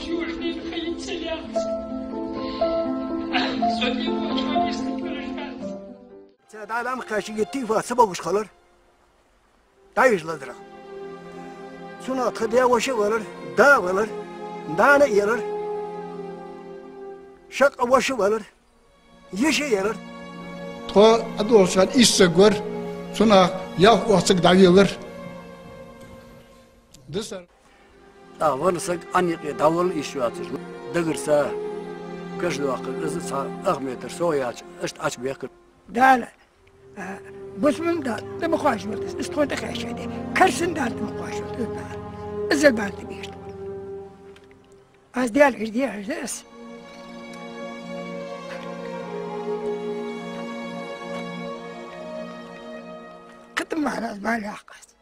южный хаитилянцы. Судьи волшебницы переживаются. Adam kaşıgetti varsa babuş kalır. Dayıcıladır. Sonra tıdaya başı kalır, dağ kalır, dağına yelir. Şak başı kalır, yeşe yelir. To adolsan işse gör, sonra yağ vasık dağılır. Dışarı. Da varsa anne davul işi atır. Dağırsa, kışlı vakit ızısa ahmettir, soğuya aç bekir. دال بسمن دال ده مخاش ولدس استخون تخاشي دي كرسن دال ده مخاش ولدس ازل بال تبيشت از ديال عجديس قدم معنا ما لاقص